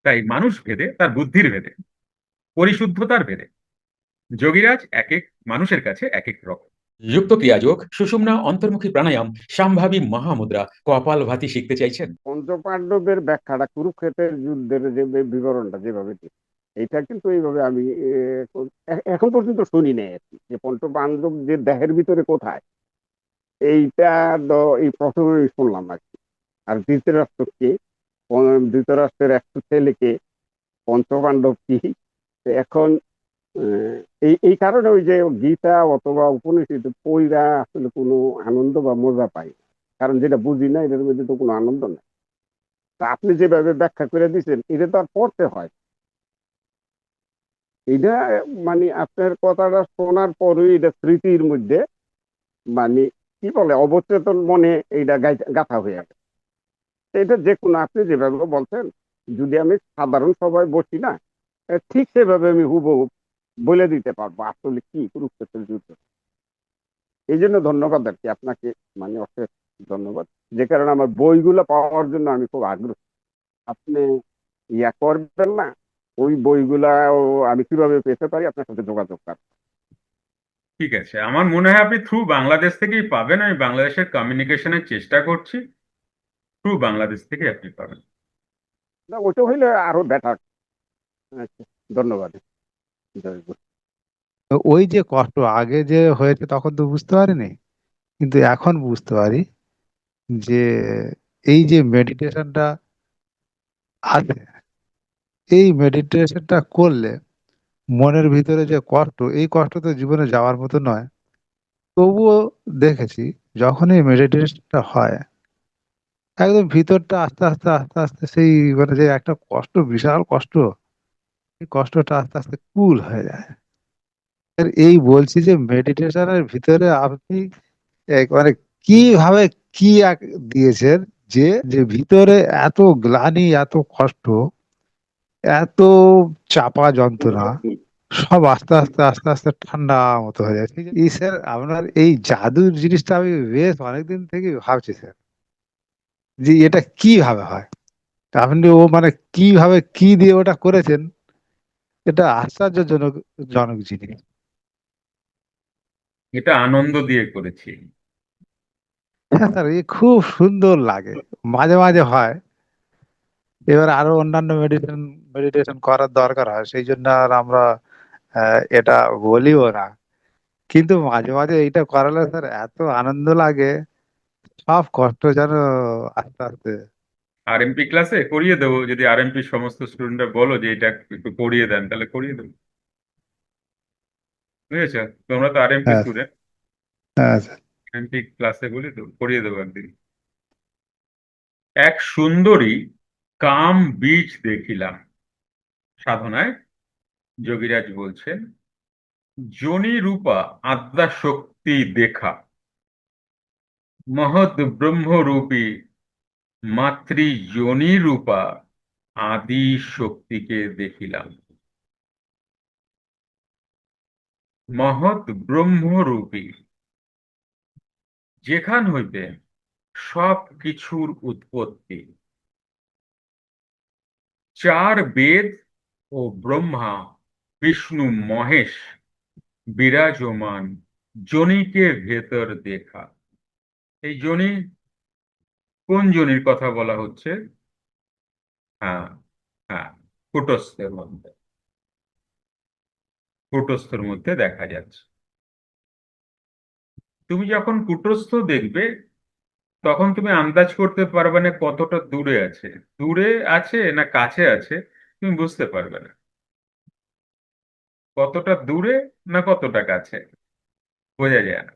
তাই মানুষ ভেদে, তার বুদ্ধির ভেদে, পরিশুদ্ধতার ভেদে যোগীরাজ এক এক মানুষের কাছে এক এক রকম। যুক্ত ক্রিয়াযোগ, সুষুম্না, অন্তর্মুখী প্রাণায়াম, সম্ভাবী মহামুদ্রা, কপালভাতি শিখতে চাইছেন? পঞ্চপাণ্ডবের ব্যাখ্যাটা কুরুক্ষেত্রের যুদ্ধের যে বিবরণটা যেভাবে দিচ্ছে, এটা কিন্তু এইভাবে আমি এখন পর্যন্ত শুনি নাই আর কি, যে পঞ্চপাণ্ডব যে দেহের ভিতরে কোথায়, এইটা এই প্রথমে শুনলাম আর কি। আর ধৃতরাষ্ট্রকে, ধৃতরাষ্ট্রের একটু ছেলেকে পঞ্চপাণ্ডব কি, তো এখন এই এই কারণে ওই যে গীতা অথবা উপনিষদ পইরা আসলে কোনো আনন্দ বা মজা পাই না। কারণ যেটা বুঝি না এটার মধ্যে তো কোনো আনন্দ নেই। তা আপনি যেভাবে ব্যাখ্যা করে দিচ্ছেন এটা তো আর পড়তে হয় এটা, মানে আপনার কথাটা শোনার পরই এটা স্মৃতির মধ্যে, মানে কি বলে, অবচেতন মনে এইটা গাঁথা হয়ে গেছে। এটা যে কোনো আপনি যেভাবে বলছেন, যদি আমি সাধারণ সবাই বসি না, ঠিক সেভাবে আমি হুবহু বলে দিতে পারবো আসলে কি কুরুক্ষেত্রের যুদ্ধ। এই জন্য ধন্যবাদ আর কি আপনাকে, মানে অশেষ ধন্যবাদ। যে কারণে আমার বইগুলো পাওয়ার জন্য আমি খুব আগ্রহী। আপনি ইয়া করবেন না, ওই বইগুলা আমি কিভাবে পেতে পারি আপনার সাথে যোগাযোগ করার। ঠিক আছে, আমার মনে হয় আপনি থ্রু বাংলাদেশ থেকেই পাবেন। আমি বাংলাদেশের কমিউনিকেশনের চেষ্টা করছি, থ্রু বাংলাদেশ থেকে আপনি পাবেন। না ওটা হইলে আরো বেটার। আচ্ছা, ধন্যবাদ। জয় গুরু। তো ওই যে কষ্ট আগে যে হয়েছে তখন তো বুঝতে পারিনি, কিন্তু এখন বুঝতে পারি যে এই যে মেডিটেশনটা আছে, এই মেডিটেশনটা করলে মনের ভিতরে যে কষ্ট, এই কষ্ট তো জীবনে যাওয়ার মতো নয়। তবুও দেখেছি যখন এই মেডিটেশনটা হয়, একদম ভিতরটা আস্তে আস্তে আস্তে আস্তে সেই মানে যে একটা কষ্ট, বিশাল কষ্ট, এই কষ্টটা আস্তে আস্তে কুল হয়ে যায়। আর এই বলছি যে মেডিটেশনের ভিতরে আপনি মানে কিভাবে কি দিয়েছেন, যে যে ভিতরে এত গ্লানি, এত কষ্ট, এত চাপা যন্ত্রণা, সব আস্তে আস্তে আস্তে আস্তে ঠান্ডা মতো হয়ে যায়। ঠিক আছে এই স্যার, আপনার এই জাদুর জিনিসটা আমি বেশ অনেকদিন থেকে ভাবছি স্যার, যে এটা কিভাবে হয়। আপনি ও মানে কিভাবে কি দিয়ে ওটা করেছেন, এটা আশ্চর্যজনক জনক জিনিস। এটা আনন্দ দিয়ে করেছি। হ্যাঁ স্যার, এ খুব সুন্দর লাগে, মাঝে মাঝে হয়। এবার আরো অন্যান্য মেডিটেশন মেডিটেশন করার দরকার হয়, সেই জন্য আর আমরা এটা বলিও না। কিন্তু মাঝে মাঝে এইটা করালে স্যার এত আনন্দ লাগে, সব কষ্ট যেন আস্তে আস্তে। আরএমপি ক্লাসে করিয়ে দেবো, যদি আরএমপি সমস্ত স্টুডেন্টরা বলো যে এটা একটু করিয়ে দেন, তাহলে করিয়ে দেবো। বুঝেছো? তোমরা তো আরএমপি হ্যাঁ স্টুডেন্ট, হ্যাঁ স্যার। আরএমপি ক্লাসে বলে দেবো, করিয়ে দেবো একদিন। এক সুন্দরী কাম বীজ দেখিলাম সাধনায়, যোগীরাজ বলছেন, যোনি রূপা আদ্যা শক্তি দেখা, মহৎ ব্রহ্মরূপী মাতৃ যোনি রূপা আদি শক্তিকে দেখিলাম। মহৎ ব্রহ্মরূপী, যেখান হইতে সব কিছুর উৎপত্তি, চার বেদ ও ব্রহ্মা বিষ্ণু মহেশ বিরাজমান, যোনিকে ভেতর দেখা। এই যোনি, কোন যোনির কথা বলা হচ্ছে? হ্যাঁ, হ্যাঁ, কুটস্থের মধ্যে, কুটস্থের মধ্যে দেখা যাচ্ছে। তুমি যখন কুটস্থ দেখবে, তখন তুমি আন্দাজ করতে পারবে না কতটা দূরে আছে, দূরে আছে না কাছে আছে, তুমি বুঝতে পারবে না কতটা দূরে না কতটা কাছে, বোঝা যায় না।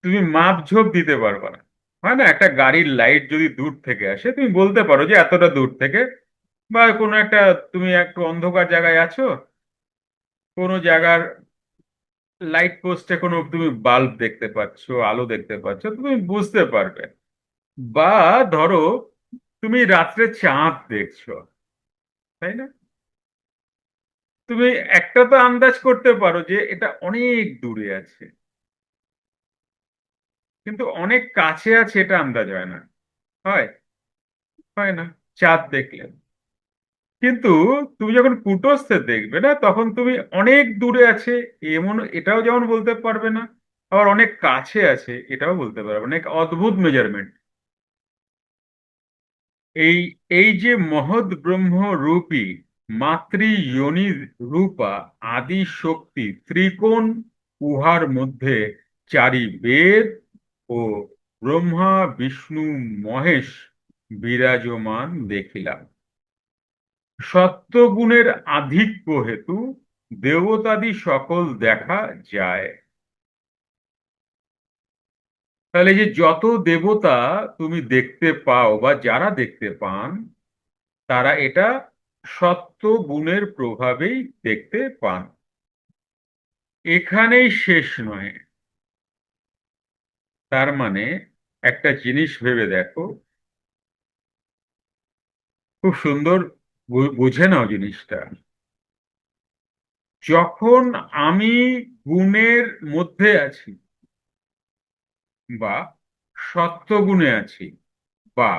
তুমি মাপঝোপ দিতে পারবে না। হয় না, একটা গাড়ির লাইট যদি দূর থেকে আসে, তুমি বলতে পারো যে এতটা দূর থেকে। বা কোনো একটা, তুমি একটু অন্ধকার জায়গায় আছো, কোনো জায়গার লাইট পোস্টে কোনো তুমি বাল্ব দেখতে পাচ্ছো, আলো দেখতে পাচ্ছো, তুমি বুঝতে পারবে। বা ধরো তুমি রাত্রে চাঁদ দেখছো, তাই না? তুমি একটা তো আন্দাজ করতে পারো যে এটা অনেক দূরে আছে, কিন্তু অনেক কাছে আছে এটা আন্দাজ হয় না। হয়? হয় না? চাঁদ দেখলেন। কিন্তু তুমি যখন কুটস্থে দেখবে না, তখন তুমি অনেক দূরে আছে এমন এটাও যেমন বলতে পারবে না, আবার অনেক কাছে আছে এটাও বলতে পারবে না। এক অদ্ভুত মেজারমেন্ট। এই এই যে মহৎ ব্রহ্ম রূপী মাতৃ যোনি রূপা আদি শক্তি ত্রিকোণ, উহার মধ্যে চারি বেদ ও ব্রহ্মা বিষ্ণু মহেশ বিরাজমান দেখিলাম। সত্যগুণের আধিক্য হেতু দেবতাদি সকল দেখা যায়। তাহলে যে যত দেবতা তুমি দেখতে পাও বা যারা দেখতে পান, তারা এটা সত্য গুণের প্রভাবেই দেখতে পান। এখানেই শেষ নয়। তার মানে একটা জিনিস ভেবে দেখো, খুব সুন্দর বুঝে নাও জিনিসটা। যখন আমি গুণের মধ্যে আছি, বা সত্ত্বগুণে আছি, বা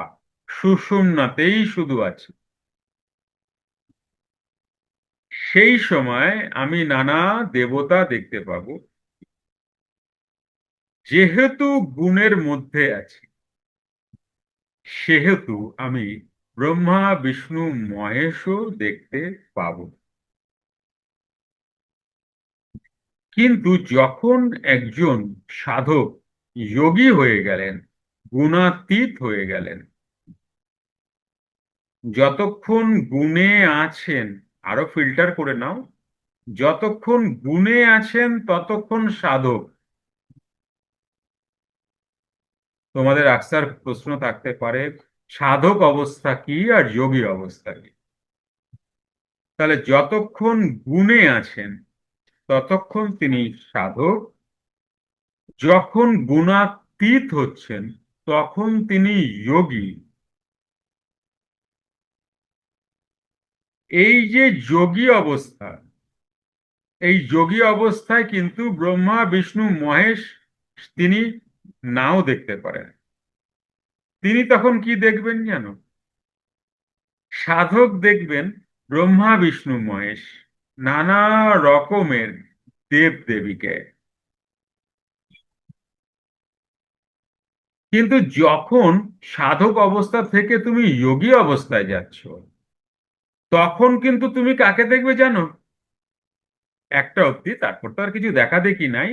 সুষুম্নাতেই শুধু আছি, সেই সময় আমি নানা দেবতা দেখতে পাবো। যেহেতু গুণের মধ্যে আছি, সেহেতু আমি ব্রহ্মা বিষ্ণু মহেশও দেখতে পাবো। কিন্তু যখন একজন সাধক যোগী হয়ে গেলেন, গুণাতীত হয়ে গেলেন, যতক্ষণ গুণে আছেন, আরো ফিল্টার করে নাও, যতক্ষণ গুণে আছেন ততক্ষণ সাধক। তোমাদের আকসার প্রশ্ন থাকতে পারে, সাধক অবস্থা কি আর যোগী অবস্থা কি? তাহলে যতক্ষণ গুণে আছেন ততক্ষণ তিনি সাধক, যখন গুণাতীত হচ্ছেন তখন তিনি যোগী। এই যে যোগী অবস্থা, এই যোগী অবস্থায় কিন্তু ব্রহ্মা বিষ্ণু মহেশ তিনি নাও দেখতে পারেন। তিনি তখন কি দেখবেন জানো? সাধক দেখবেন ব্রহ্মা বিষ্ণু মহেশ, নানা রকমের দেব দেবীকে। কিন্তু যখন সাধক অবস্থা থেকে তুমি যোগী অবস্থায় যাচ্ছ, তখন কিন্তু তুমি কাকে দেখবে জানো? একটা অবধি, তারপর তো আর কিছু দেখা দেখি নাই।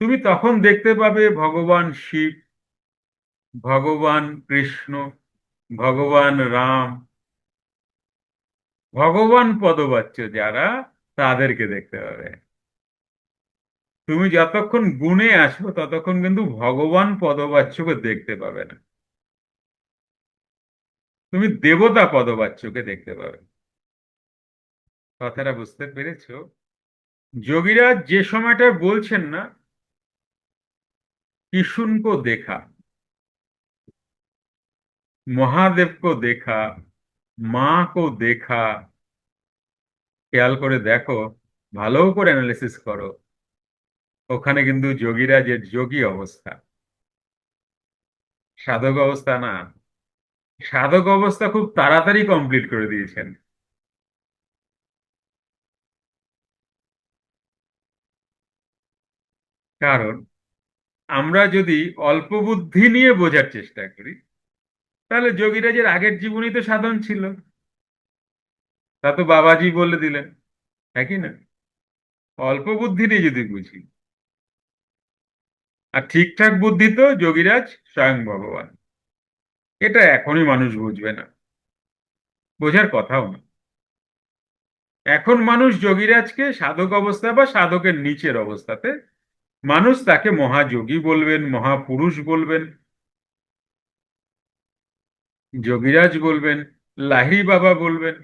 তুমি তখন দেখতে পাবে ভগবান শিব, ভগবান কৃষ্ণ, ভগবান রাম, ভগবান পদবাচ্য যারা, তাদেরকে দেখতে পাবে। তুমি যতক্ষণ গুণে আছো ততক্ষণ কিন্তু ভগবান পদবাচ্যকে দেখতে পাবে না, তুমি দেবতা পদবাচ্যকে দেখতে পাবে। কথাটা বুঝতে পেরেছো? যোগীরা যে সময়টা বলছেন না, किशुन को देखा, মহাদেব को देखा, মা को देखा, খেয়াল করে দেখো, ভালো করে অ্যানালিসিস করো, ওখানে কিন্তু যোগীরাজের যোগী অবস্থা, সাধক অবস্থা না। সাধক অবস্থা খুব তাড়াতাড়ি কমপ্লিট করে দিয়েছেন। কারণ আমরা যদি অল্প বুদ্ধি নিয়ে বোঝার চেষ্টা করি, তাহলে যোগীরাজের আগের জীবনই তো সাধন ছিল, তা তো বাবাজি বলে দিলেন, একই না? অল্প বুদ্ধি নিয়ে যদি বুঝি, আর ঠিকঠাক বুদ্ধি তো যোগীরাজ স্বয়ং ভগবান। এটা এখনই মানুষ বুঝবে না, বোঝার কথাও না। এখন মানুষ যোগীরাজকে সাধক অবস্থা বা সাধকের নিচের অবস্থাতে, মানুষ তাকে মহাযোগী বলবেন, মহাপুরুষ বলবেন, যোগীরাজ বলবেন, লাহিড়ী বাবা বলবেন।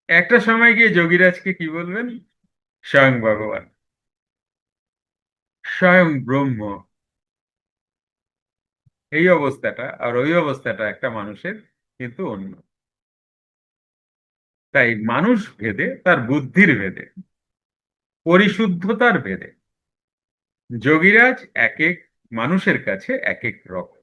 একটা সময় গিয়ে যোগীরাজকে কি বলবেন? স্বয়ং ভগবান, স্বয়ং ব্রহ্ম। এই অবস্থাটা আর ওই অবস্থাটা একটা মানুষের কিন্তু অন্য। তাই মানুষ ভেদে, তার বুদ্ধির ভেদে, পরিশুদ্ধতার ভেদে যোগীরাজ এক এক মানুষের কাছে এক এক রকম।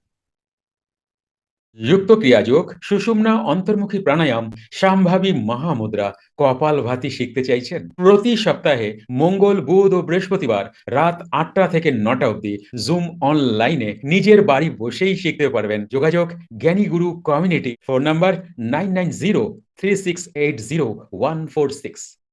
যুক্ত ক্রিয়াযোগ, সুষুম্না অন্তর্মুখী প্রাণায়াম, সম্ভাবী মহামুদ্রা, কপালভাতি শিখতে চাইছেন? প্রতি সপ্তাহে মঙ্গল, বুধ ও বৃহস্পতিবার রাত 8টা থেকে 9টা অবধি জুম অনলাইনে নিজের বাড়ি বসেই শিখতে পারবেন। যোগাযোগ জ্ঞানী গুরু কমিউনিটি, ফোন নাম্বার 9903680146।